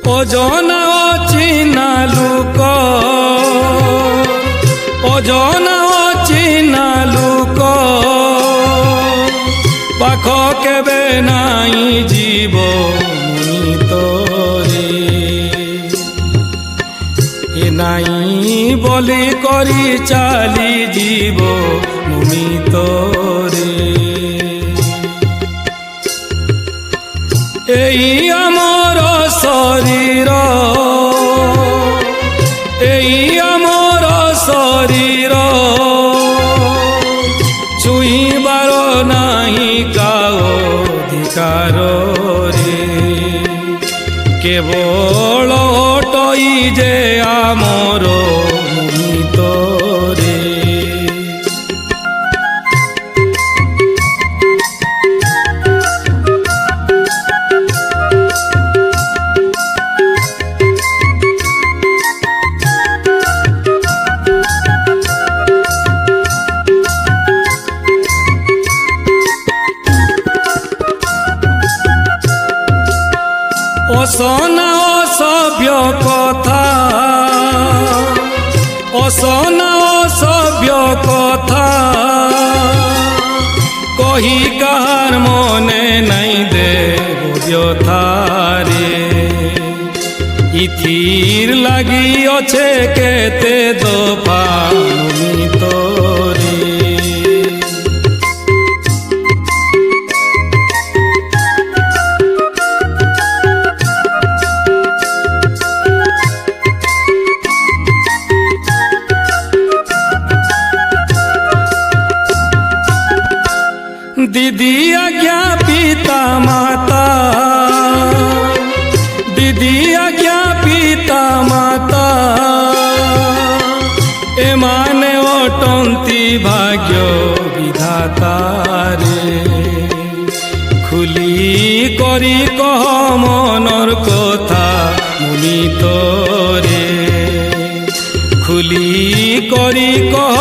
অজনা অচিনা লোক, অজনা অচিনা লোক পাখ কেবে নাই জীব মুনি তোরে। এ নাই বলি করি চালি জীব মুনি তোরে। এই আমার শরীর, এই আমার শরীর ছুঁইবার নাহি কাও অধিকার রে। কেবল অটই যে আমার মুনি তোরে। অসনা অসভ্য কথা, অসনা অসভ্য কথা কহি কাহার মনে নাই দেব ব্যথারে। ইথির লাগি অছে কেতে দফা মুনি তোরে। दीदी आज्ञा पिता माता, दीदी आज्ञा पिता माता एमाने अटंती भाग्य विधाता रे। खुली करी कह मनर कथा मुनि तोरे। खुली करी कह